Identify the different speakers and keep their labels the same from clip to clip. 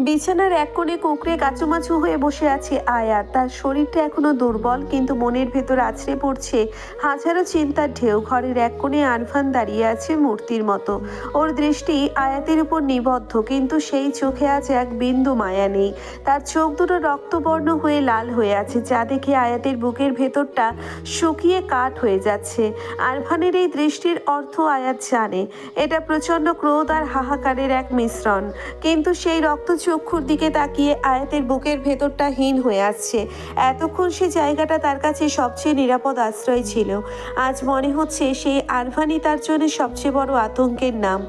Speaker 1: বিছানার এক কোণে কুঁকড়ে কাচুমাচু হয়ে বসে আছে আয়াত। তার শরীরটা এখনো দুর্বল, কিন্তু মনের ভেতর আছড়ে পড়ছে হাজারো চিন্তার ঢেউ। ঘরের এক কোণে আরফান দাঁড়িয়ে আছে মূর্তির মতো। ওর দৃষ্টি আয়াতের উপর নিবদ্ধ, কিন্তু সেই চোখে আজ এক বিন্দু মায়া নেই। তার চোখ দুটো রক্তবর্ণ হয়ে লাল হয়ে আছে, যা দেখে আয়াতের বুকের ভেতরটা শুকিয়ে কাঠ হয়ে যাচ্ছে। আরফানের এই দৃষ্টির অর্থ আয়াত জানে, এটা প্রচণ্ড ক্রোধ আর হাহাকারের এক মিশ্রণ। কিন্তু সেই চক্ষুর দিকে তাকিয়ে আয়াতের বুকের ভেতরটা হীন হয়ে আসছে। এতক্ষণ সে জায়গাটা তার কাছে সবচেয়ে নিরাপদ আশ্রয় ছিল। আজ মনে হচ্ছে সেই আরফানই তার জন্য সবচেয়ে বড় আতঙ্কের নাম।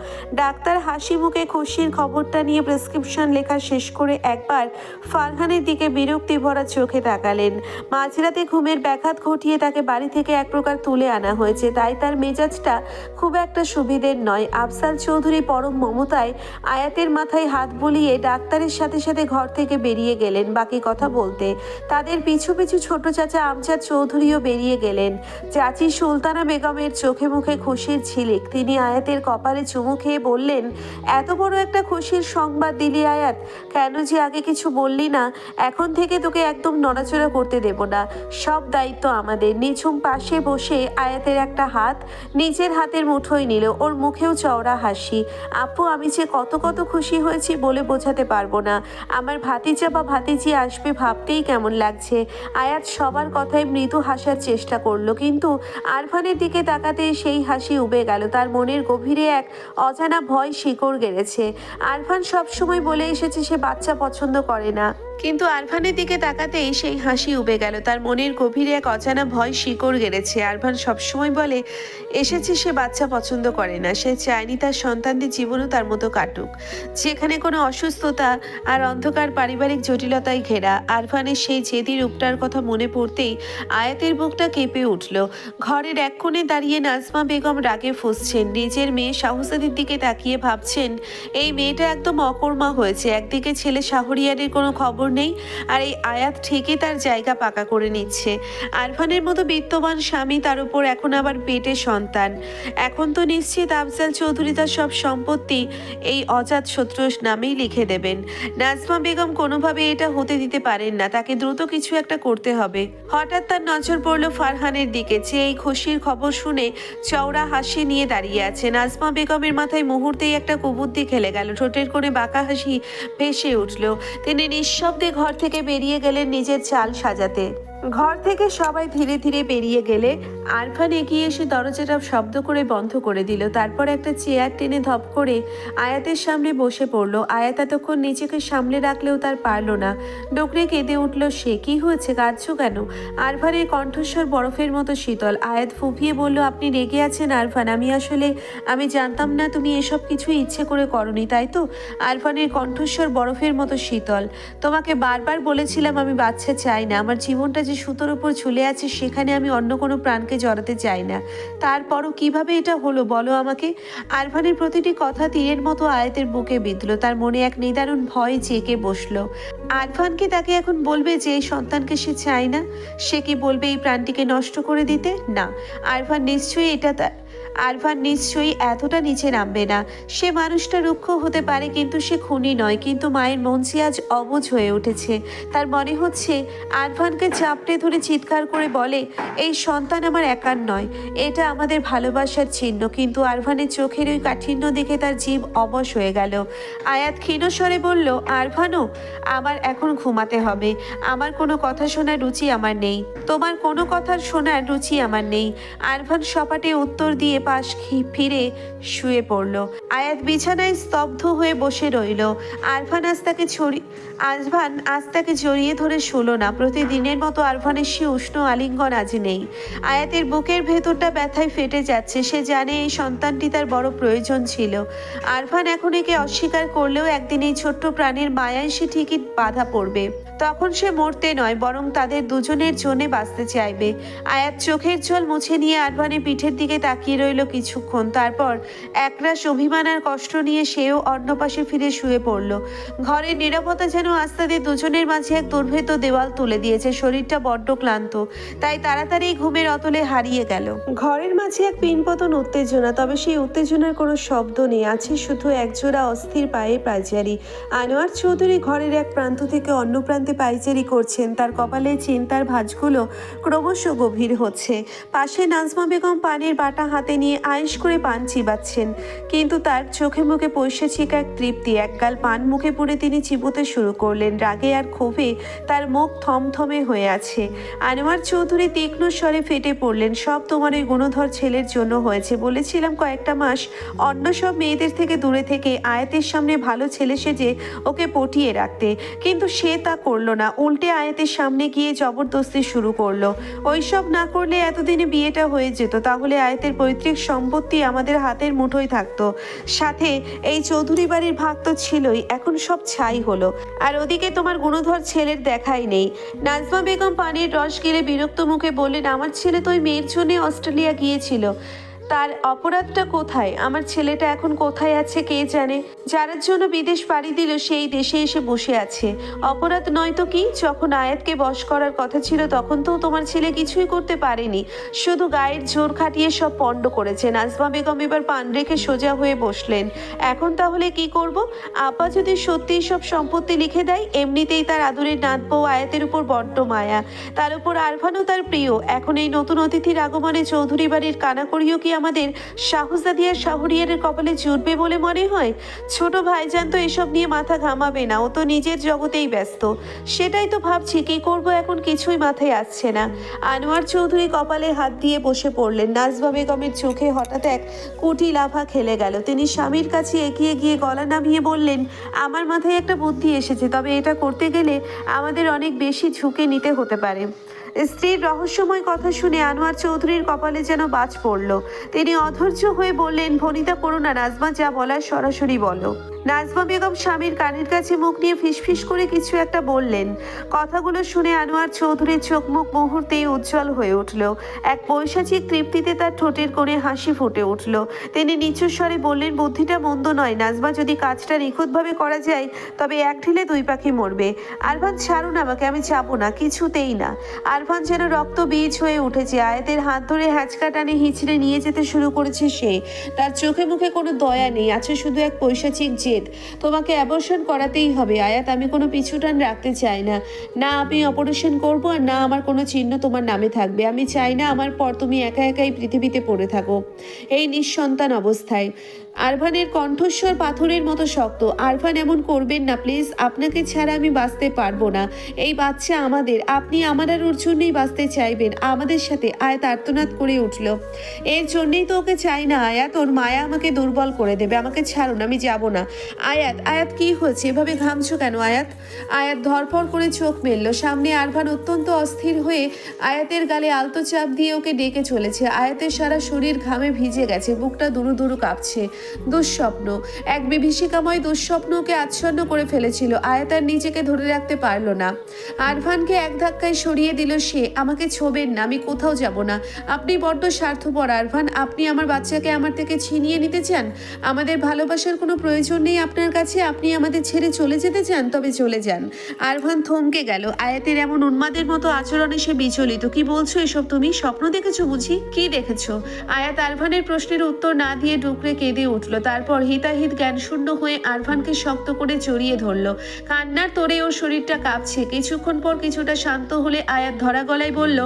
Speaker 1: ডাক্তার হাসি মুখে খুশির খবরটা নিয়ে প্রেসক্রিপশন লেখা শেষ করে একবার ফারহানের দিকে বিরক্তি ভরা চোখে তাকালেন। মাঝরাতে ঘুমের ব্যাঘাত ঘটিয়ে তাকে বাড়ি থেকে এক প্রকার তুলে আনা হয়েছে, তাই তার মেজাজটা খুব একটা সুবিধের নয়। আফজাল চৌধুরী পরম মমতায় আয়াতের মাথায় হাত বুলিয়ে ডাক্তারের সাথে সাথে ঘর থেকে বেরিয়ে গেলেন বাকি কথা বলতে। তাদের পিছু পিছু ছোট চাচা আমজাদ চৌধুরীও বেরিয়ে গেলেন। চাচি সুলতানা বেগমের চোখে মুখে খুশির ঝিলিক। তিনি আয়াতের কপালে চুমু খেয়ে বললেন, এত বড় একটা খুশির সংবাদ দিলি আয়াত, কেন যে আগে কিছু বললি না? এখন থেকে তোকে একদম নড়াচড়া করতে দেব না, সব দায়িত্ব আমাদের। নিঝুম পাশে বসে আয়াতের একটা হাত নিজের হাতের মুঠোয় নিল। ওর মুখেও চওড়া হাসি। আপু, আমি যে কত কত খুশি হয়েছি বলে বোঝাতে পারবো না। আমার ভাতিজা বা ভাতিজি আসবে ভাবতেই কেমন লাগছে। আয়াত সবার কথায় মৃদু হাসার চেষ্টা করলো, কিন্তু আরফানের দিকে তাকাতে সেই হাসি উবে গেল। তার মনের গভীরে এক অজানা ভয় শিকড় গেড়েছে। আরফান সবসময় বলে এসেছে সে বাচ্চা পছন্দ করে না, কিন্তু আরফানের দিকে তাকাতেই সেই হাসি উবে গেল। তার মনের গভীরে এক অজানা ভয় শিকড় গেড়েছে। আরফান সবসময় বলে এসেছে সে বাচ্চা পছন্দ করে না। সে চায়নি তার সন্তানদের জীবনও তার মতো কাটুক, যেখানে কোনো অসুস্থতা আর অন্ধকার পারিবারিক জটিলতায় ঘেরা। আরফানের সেই জেদি রূপটার কথা মনে পড়তেই আয়াতের বুকটা কেঁপে উঠল। ঘরের এক কোণে দাঁড়িয়ে নাজমা বেগম রাগে ফুঁসছেন। নিজের মেয়ে শাহজাদির দিকে তাকিয়ে ভাবছেন, এই মেয়েটা একদম অকর্মা হয়েছে। একদিকে ছেলে শাহরিয়ারের কোনো খবর নেই, আর এই আয়াত ঠিকই তার জায়গা পাকা করে নিচ্ছে। আরফানের মতো বিত্তবান স্বামী, তার উপর এখন আবার পেটে সন্তান। এখন তো নিশ্চিত আফজাল চৌধুরী তার সব সম্পত্তি এই অজাত শত্রুর নামেই লিখে দেবেন। নাজমা বেগম কোনোভাবে এটা হতে দিতে পারেন না। তাকে দ্রুত কিছু একটা করতে হবে। হঠাৎ তার নজর পড়ল ফারহানের দিকে, যে এই খুশির খবর শুনে চওড়া হাসি নিয়ে দাঁড়িয়ে আছে। নাজমা বেগমের মাথায় মুহূর্তেই একটা কুবুদ্ধি খেলে গেল। ঠোঁটের কোণে বাঁকা হাসি ভেসে উঠল। তিনি নিঃশব্দে ঘর থেকে বেরিয়ে গেলেন নিজের চাল সাজাতে। ঘর থেকে সবাই ধীরে ধীরে বেরিয়ে গেলে আরফান এগিয়ে এসে দরজাটা শব্দ করে বন্ধ করে দিল। তারপর একটা চেয়ার টেনে ধপ করে আয়াতের সামনে বসে পড়ল। আয়াত এতক্ষণ নিজেকে সামলে রাখলেও তার পারল না। ডোকরে কেঁদে উঠল সে। কি হয়েছে, কাঁদছো কেন? আরফানের কণ্ঠস্বর বরফের মতো শীতল। আয়াত ফুঁপিয়ে বলল, আপনি রেগে আছেন আরফান? আমি জানতাম না তুমি এসব কিছু ইচ্ছে করে করনি, তাই তো? আরফানের কণ্ঠস্বর বরফের মতো শীতল। তোমাকে বারবার বলেছিলাম আমি বাচ্চা চাই না। আমার জীবনটা যে সুতোর উপর ঝুলে আছে, সেখানে আমি অন্য কোনো প্রাণকে জড়াতে চাই না। তারপরও কিভাবে এটা হলো বলো আমাকে? আরফানের প্রতিটি কথা তীরের মতো আয়াতের বুকে বিঁধল। তার মনে এক নিদারুণ ভয় জেঁকে বসলো। আরফানকে তাকে এখন বলবে যে এই সন্তানকে সে চায় না? সে কি বলবে এই প্রাণটিকে নষ্ট করে দিতে? না, আরফান নিশ্চয়ই এতটা নিচে নামবে না। সে মানুষটা রুক্ষ হতে পারে, কিন্তু সে খুনি নয়। কিন্তু মায়ের মন যে আজ অবুঝ হয়ে উঠেছে। তার মনে হচ্ছে আরফানকে চাপড়ে ধরে চিৎকার করে বলে, এই সন্তান আমার একার নয়, এটা আমাদের ভালোবাসার চিহ্ন। কিন্তু আরফানের চোখের ওই কাঠিন্য দেখে তার জীব অবশ হয়ে গেল। আয়াত ক্ষীণ স্বরে বলল, আরফানও, আমার এখন ঘুমাতে হবে। আমার কোনো কথা শোনার রুচি আমার নেই। তোমার কোনো কথা শোনার রুচি আমার নেই। আরফান সপাটে উত্তর দিয়ে পাশ ফিরে শুয়ে পড়ল। আয়াত বিছানায় স্তব্ধ হয়ে বসে রইল। আরফান আজ তাকে জড়িয়ে ধরে শুলো না। প্রতিদিনের মতো আরফানের সে উষ্ণ আলিঙ্গন আজ নেই। আয়াতের বুকের ভেতরটা ব্যথায় ফেটে যাচ্ছে। সে জানে এই সন্তানটি তার বড় প্রয়োজন ছিল। আরফান এখন একে অস্বীকার করলেও একদিন এই ছোট্ট প্রাণীর মায়ায় সে ঠিকই বাধা পড়বে। তখন সে মরতে নয় বরং তাদের দুজনের জন্য বাঁচতে চাইবে। আয়াত চোখের জল মুছে নিয়ে আরভানের পিঠের দিকে তাকিয়ে রইল কিছুক্ষণ, তারপর একরাশ অভিমান আর কষ্ট নিয়ে সেও অন্য পাশে ফিরে শুয়ে পড়ল। ঘরের নীরবতা যেন আস্তে দুজনের মাঝে এক দুর্ভেদ্য দেওয়াল তুলে দিয়েছে। শরীরটা বড্ড ক্লান্ত, তাই তাড়াতাড়ি ঘুমের অতলে হারিয়ে গেল। ঘরের মাঝে এক পিনপতন উত্তেজনা, তবে সেই উত্তেজনার কোনো শব্দ নেই, আছে শুধু একজোড়া অস্থির পায়ে পায়চারি। আনোয়ার চৌধুরী ঘরের এক প্রান্ত থেকে অন্য প্রান্তে পায়চারি করছেন। তার কপালে চিন্তার ভাঁজগুলো ক্রমশ গভীর হচ্ছে। পাশে নাজমা বেগম পানের বাটা হাতে নিয়ে আয়েশ করে পান চিবাচ্ছেন, কিন্তু তার চোখে মুখে পৈশাচিক এক তৃপ্তি। একগাল পান মুখে পুরে তিনি চিবোতে শুরু করলেন। রাগে আর ক্ষোভে তার মুখ থমথমে হয়ে আছে। আনোয়ার চৌধুরী তীক্ষ্ণ স্বরে ফেটে পড়লেন, সব তোমার ওই গুণধর ছেলের জন্য হয়েছে। বলেছিলাম কয়েকটা মাস অন্য সব মেয়েদের থেকে দূরে থেকে আয়াতের সামনে ভালো ছেলে সেজে ওকে পটিয়ে রাখতে, কিন্তু সে তা করলো না। উল্টে আয়াতের সামনে গিয়ে জবরদস্তি শুরু করলো। ওইসব না করলে এতদিনে বিয়েটা হয়ে যেত, তাহলে আয়াতের পৈতৃক সম্পত্তি আমাদের হাতের মুঠোয় থাকতো, সাথে এই চৌধুরী বাড়ির ভাগ তো ছিলই। এখন সব ছাই হলো, আর ওদিকে তোমার গুণধর ছেলের দেখাই নেই। নাজমা বেগম পানির রস গিলে বিরক্ত মুখে বললেন, আমার ছেলে তো ওই মেয়ের জন্য অস্ট্রেলিয়া গিয়েছিল, তার অপরাধটা কোথায়? আমার ছেলেটা এখন কোথায় আছে কে জানে। যার জন্য বিদেশ পাড়ি দিল সেই দেশে এসে বসে আছে। অপরাধ নয় তো কি? যখন আয়াতকে বশ করার কথা ছিল তখন তো তোমার ছেলে কিছুই করতে পারেনি, শুধু গায়ের জোর খাটিয়ে সব পণ্ড করেছে। নাজমা বেগম এবার পান রেখে সোজা হয়ে বসলেন। এখন তাহলে কি করব? আপা যদি সত্যিই সব সম্পত্তি লিখে দেয়, এমনিতেই তার আদরের নাত বউ আয়াতের উপর বড্ড মায়া, তার উপর আরভানও তার প্রিয়। এখন এই নতুন অতিথির আগমনে চৌধুরী বাড়ির কানাকড়িও কি আমাদের শাহজাদি আর শাহরিয়ারের কপালে জুটবে বলে মনে হয়? ছোট ভাইজান তো এসব নিয়ে মাথা ঘামাবে না, ও তো নিজের জগতেই ব্যস্ত। সেটাই তো ভাবছি কি করব, এখন কিছুই মাথায় আসছে না। আনোয়ার চৌধুরী কপালে হাত দিয়ে বসে পড়লেন। নাজমা বেগমের চোখে হঠাৎ এক কুটিল আভা খেলে গেল। তিনি স্বামীর কাছে এগিয়ে গিয়ে গলা নামিয়ে বললেন, আমার মাথায় একটা বুদ্ধি এসেছে, তবে এটা করতে গেলে আমাদের অনেক বেশি ঝুঁকি নিতে হতে পারে। স্ত্রীর রহস্যময় কথা শুনে আনোয়ার চৌধুরীর কপালে যেন বাজ পড়ল। তিনি অধৈর্য হয়ে বললেন, ভনিতা করো না নাজমা, যা বলার সরাসরি বলো। নাজমা বেগম স্বামীর কানের কাছে মুখ নিয়ে ফিসফিস করে কিছু একটা বললেন। কথাগুলো শুনে আনোয়ার চৌধুরীর চোখ মুখ মুহূর্তেই উজ্জ্বল হয়ে উঠল। এক পৈশাচিক তৃপ্তিতে তার ঠোঁটের কোণে হাসি ফুটে উঠল। তিনি নিচু স্বরে বললেন, বুদ্ধিটা মন্দ নয় নাজমা, যদি কাজটা নিখুঁতভাবে করা যায় তবে এক ঢিলে দুই পাখি মরবে। আরভান ছাড়ুন আমাকে, আমি যাবো না, কিছুতেই না। আরভান যেন রক্ত বীজ হয়ে উঠেছে। আয়াতের হাত ধরে হ্যাচকা টানে হিঁচড়ে নিয়ে যেতে শুরু করেছে সে। তার চোখে মুখে কোনো দয়া নেই, আছে শুধু এক পৈশাচিক জেদ। তোমাকে অ্যাবর্শন করাতেই হবে আয়াত, আমি কোনো পিছুটান রাখতে চাই না। না আমি অপারেশন করব, আর না আমার কোনো চিহ্ন তোমার নামে থাকবে। আমি চাই না আমার পর তুমি একা একাই পৃথিবীতে পড়ে থাকো এই নিঃসন্তান অবস্থায়। আরভানের কণ্ঠস্বর পাথরের মতো শক্ত। আরভান এমন করবেন না প্লিজ, আপনাকে ছাড়া আমি বাঁচতে পারবো না। এই বাচ্চা আমাদের, আপনি আমার আর ওর জন্যই বাঁচতে চাইবেন আমাদের সাথে। আয়াত আর্তনাদ করে উঠল। এর জন্যই তো ওকে চাই না আয়াত, ওর মায়া আমাকে দুর্বল করে দেবে। আমাকে ছাড়ুন, আমি যাব না। আয়াত, আয়াত কি হয়েছে? এভাবে ঘামছো কেন আয়াত? আয়াত ধরফর করে চোখ মেলল। সামনে আরভান অত্যন্ত অস্থির হয়ে আয়াতের গালে আলতো চাপ দিয়ে ওকে ডেকে চলেছে। আয়াতের সারা শরীর ঘামে ভিজে গেছে, বুকটা দুরু দুরু কাঁপছে। দুঃস্বপ্ন, এক বিভীষিকাময় দুঃস্বপ্ন ওকে আচ্ছন্ন করে ফেলেছিল। আয়াত আর নিজেকে ধরে রাখতে পারল না। আরভানকে এক ধাক্কায় সরিয়ে দিল সে। আমাকে ছোবেন না, আমি কোথাও যাব না। আপনি বড্ড স্বার্থপর আরভান, আপনি আমার বাচ্চাকে আমার থেকে ছিনিয়ে নিতে চান। আমাদের ভালোবাসার কোনো প্রয়োজন নেই আপনার কাছে, আপনি আমাদের ছেড়ে চলে যেতে চান, তবে চলে যান। আরভান থমকে গেল। আয়াতের এমন উন্মাদের মতো আচরণে সে বিচলিত। কি বলছো এসব তুমি? স্বপ্ন দেখেছো বুঝি? কি দেখেছো? আয়াত আরভানের প্রশ্নের উত্তর না দিয়ে ডুকরে কেঁদে উঠল। তারপর হিতাহিত জ্ঞানশূন্য হয়ে আরভানকে শক্ত করে জড়িয়ে ধরল। কান্নার তোড়ে ওর শরীরটা কাঁপছে। কিছুক্ষণ পর কিছুটা শান্ত হলে আয়াত ধরা গলায় বলল,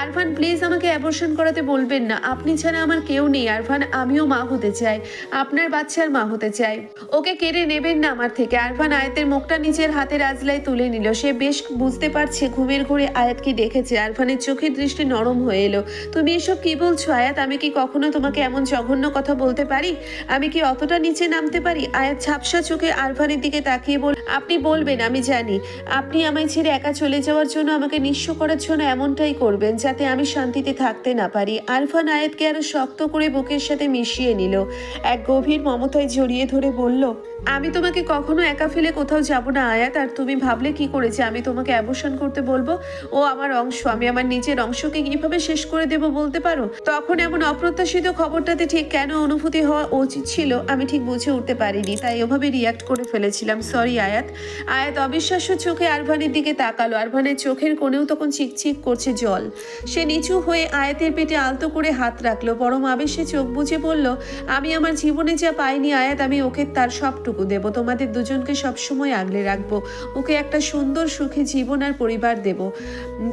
Speaker 1: আরভান প্লিজ আমাকে অ্যাবর্শন করাতে বলবেন না। আপনি ছাড়া আমার কেউ নেই আরভান, আমিও মা হতে চাই, আপনার বাচ্চার মা হতে চাই। ওকে কেড়ে নেবেন না আমার থেকে। আরভান আয়াতের মুখটা নিজের হাতের আজলায় তুলে নিল। সে বেশ বুঝতে পারছে ঘুমের ঘোরে আয়াতকে দেখেছে। আরভানের চোখের দৃষ্টি নরম হয়ে এলো। তুমি এসব কি বলছো আয়াত? আমি কি কখনো তোমাকে এমন জঘন্য কথা বলতে পারি? আমি কি অতটা নিচে নামতে পারি? আয়াত ঝাপসা চোখে আরভানের দিকে তাকিয়ে বল, আপনি বলবেন আমি জানি আপনি আমায় ছেড়ে একা চলে যাওয়ার জন্য, আমাকে নিঃস্ব করার জন্য এমনটাই করবেন যাতে আমি শান্তিতে থাকতে না পারি। আরভান আয়াতকে আরো শক্ত করে বুকের সাথে মিশিয়ে নিল। এক গভীর মমতায় জড়িয়ে ধরে বলল, আমি তোমাকে কখনো একা ফেলে কোথাও যাব না আয়াত। আর তুমি ভাবলে কি করে যে আমি তোমাকে অ্যাবর্শন করতে বলবো? ও আমার অংশ, আমি আমার নিজের অংশকে কিভাবে শেষ করে দেব বলতে পারো? তখন এমন অপ্রত্যাশিত খবরটাতে ঠিক কেন অনুভূতি হওয়া উচিত ছিল আমি ঠিক বুঝে উঠতে পারিনি, তাই ওভাবে রিয়াক্ট করে ফেলেছিলাম। সরি আয়াত। আয়াত অবিশ্বাস্য চোখে আরভানের দিকে তাকালো। আরভানের চোখের কোণেও তখন চিকচিক করছে জল। সে নিচু হয়ে আয়াতের পেটে আলতো করে হাত রাখলো, পরম আবেশে চোখ বুজে বলল, আমি আমার জীবনে যা পাইনি আয়াত, আমি ওকে তার সবটুকু দেব। তোমাদের দুজনকে সবসময় আগলে রাখবো। ওকে একটা সুন্দর সুখী জীবন আর পরিবার দেব,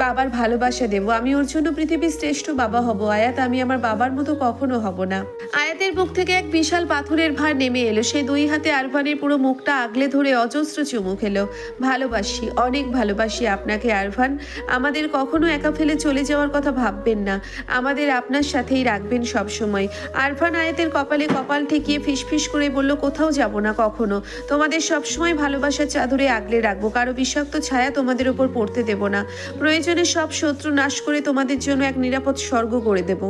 Speaker 1: বাবার ভালোবাসা দেব। আমি ওর জন্য পৃথিবীর শ্রেষ্ঠ বাবা হব আয়াত। আমি আমার বাবার মতো কখনো হব না। আয়াতের বুক থেকে এক বিশাল পাথরের ভার নেমে এলো। সে দুই হাতে আরভানের পুরো মুখটা আগলে ধরে অজস্র চুমু খেলো। ভালোবাসি, অনেক ভালোবাসি আপনাকে আরভান। আমাদের কখনো একা ফেলে চলে যাওয়ার কথা ভাববেন না। আমাদের আপনার সাথেই রাখবেন সব সময়। আরভান আয়াতের কপালে কপাল ঠেকিয়ে ফিসফিস করে বলল, কোথাও যাব না কখনো। তোমাদের সবসময় ভালোবাসার চাদরে আগলে রাখবো। কারো বিষাক্ত ছায়া তোমাদের উপর পড়তে দেব না। প্রয়োজনে সব শত্রু নাশ করে তোমাদের জন্য এক নিরাপদ স্বর্গ করে দেব।